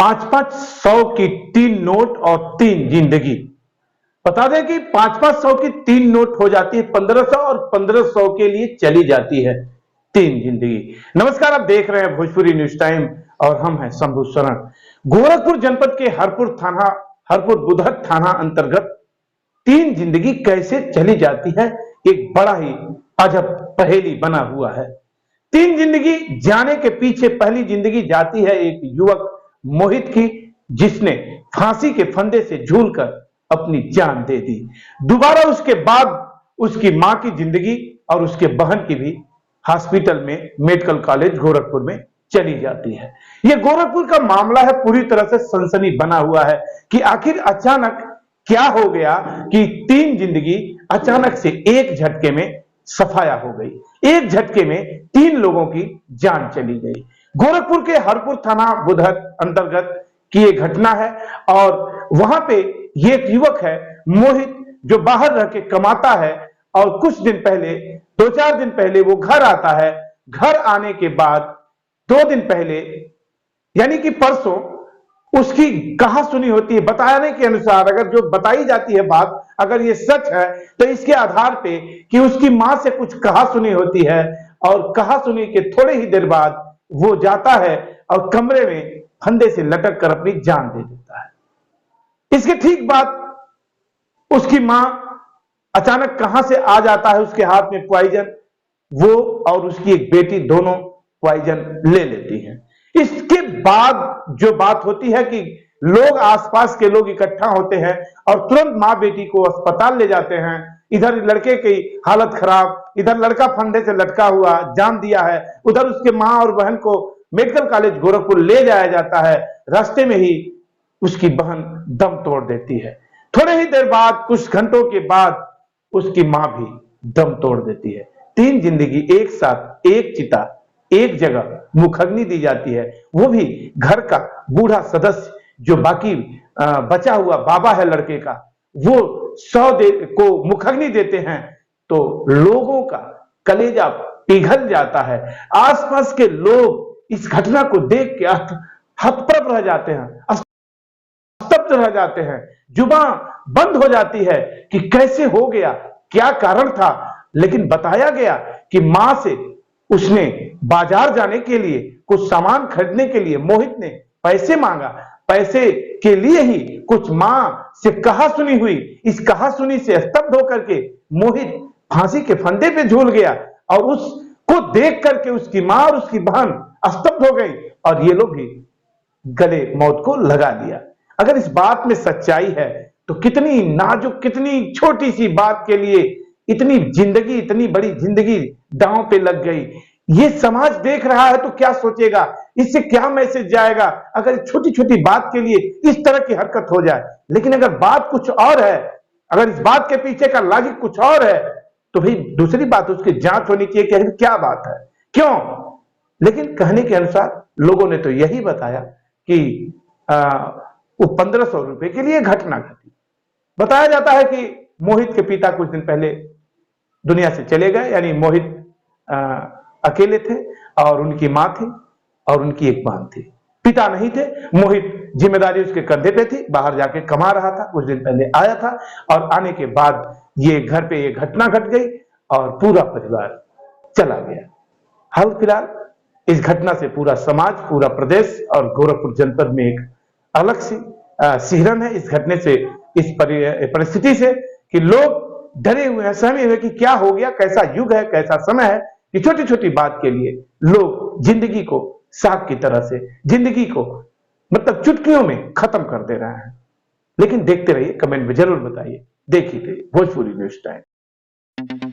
5-5 100 की 3 नोट और 3 जिंदगी। बता दें कि 5-5 100 की 3 नोट हो जाती है 1500 और 1500 के लिए चली जाती है 3 जिंदगी। नमस्कार, आप देख रहे हैं भोजपुरी न्यूज टाइम और हम हैं शंभू शरण। गोरखपुर जनपद के हरपुर बुधर थाना अंतर्गत 3 जिंदगी कैसे चली जाती है, एक बड़ा ही अजब पहेली बना हुआ है। 3 जिंदगी जाने के पीछे पहली जिंदगी जाती है एक युवक मोहित की, जिसने फांसी के फंदे से झूलकर अपनी जान दे दी। दोबारा उसके बाद उसकी मां की जिंदगी और उसके बहन की भी हॉस्पिटल में मेडिकल कॉलेज गोरखपुर में चली जाती है। यह गोरखपुर का मामला है, पूरी तरह से सनसनी बना हुआ है कि आखिर अचानक क्या हो गया कि 3 जिंदगी अचानक से एक झटके में सफाया हो गई। एक झटके में 3 लोगों की जान चली गई। गोरखपुर के हरपुर थाना बुधर अंतर्गत की यह घटना है और वहां पे ये एक युवक है मोहित, जो बाहर रह के कमाता है और कुछ दिन पहले 2-4 दिन पहले वो घर आता है। घर आने के बाद 2 दिन पहले यानी कि परसों उसकी कहा सुनी होती है। बताने के अनुसार अगर जो बताई जाती है बात अगर ये सच है तो इसके आधार पे कि उसकी मां से कुछ कहा सुनी होती है और कहा सुनी के थोड़े ही देर बाद वो जाता है और कमरे में फंदे से लटक कर अपनी जान दे देता है। इसके ठीक बाद उसकी मां अचानक कहां से आ जाता है उसके हाथ में पॉइजन। वो और उसकी एक बेटी दोनों पॉइजन ले लेती हैं। इसके बाद जो बात होती है कि लोग, आसपास के लोग इकट्ठा होते हैं और तुरंत मां बेटी को अस्पताल ले जाते हैं। इधर लड़के की हालत खराब, इधर लड़का फंदे से लटका हुआ जान दिया है, उधर उसके मां और बहन को मेडिकल कॉलेज गोरखपुर ले जाया जाता है। रास्ते में ही उसकी बहन दम तोड़ देती है। थोड़े ही देर बाद, कुछ घंटों के बाद उसकी मां भी दम तोड़ देती है। 3 जिंदगी एक साथ, एक चिता, एक जगह मुखग्नि दी जाती है। वो भी घर का बूढ़ा सदस्य, जो बाकी बचा हुआ बाबा है लड़के का, वो 100 को मुखग्नि देते हैं तो लोगों का कलेजा पिघल जाता है। आसपास के लोग इस घटना को देख के हतप्रभ रह जाते हैं, स्तब्ध रह जाते हैं। जुबान बंद हो जाती है कि कैसे हो गया, क्या कारण था। लेकिन बताया गया कि मां से उसने बाजार जाने के लिए, कुछ सामान खरीदने के लिए मोहित ने पैसे मांगा। पैसे के लिए ही कुछ मां से कहा सुनी हुई। इस कहा सुनी से स्तब्ध होकर के मोहित फांसी के फंदे पे झूल गया और उसको देख करके उसकी मां और उसकी बहन स्तब्ध हो गई और ये लोग भी गले मौत को लगा लिया। अगर इस बात में सच्चाई है तो कितनी नाजुक, कितनी छोटी सी बात के लिए इतनी जिंदगी, इतनी बड़ी जिंदगी दांव पे लग गई। ये समाज देख रहा है तो क्या सोचेगा, इससे क्या मैसेज जाएगा अगर छोटी छोटी बात के लिए इस तरह की हरकत हो जाए। लेकिन अगर बात कुछ और है, अगर इस बात के पीछे का लॉजिक कुछ और है तो भाई दूसरी बात, उसकी जांच होनी चाहिए कि क्या बात है, क्यों। लेकिन कहने के अनुसार लोगों ने तो यही बताया कि वो 1500 रुपए के लिए घटना घटी। बताया जाता है कि मोहित के पिता कुछ दिन पहले दुनिया से चले गए, यानी मोहित अकेले थे और उनकी मां थी और उनकी एक बहन थी। पिता नहीं थे। मोहित, जिम्मेदारी उसके कंधे पे थी, बाहर जाके कमा रहा था, कुछ दिन पहले आया था और आने के बाद ये घर पे ये घटना घट गई और पूरा परिवार चला गया। हाल फिलहाल इस घटना से पूरा समाज, पूरा प्रदेश और गोरखपुर जनपद में एक अलग सी सिहरन है इस घटने से, इस परिस्थिति से कि लोग डरे हुए हैं, सहमे हुए कि क्या हो गया, कैसा युग है, कैसा समय है कि छोटी छोटी बात के लिए लोग जिंदगी को सांप की तरह से, जिंदगी को मतलब चुटकियों में खत्म कर दे रहे हैं। लेकिन देखते रहिए, कमेंट में जरूर बताइए। देखिए भोजपुरी न्यूज टाइम।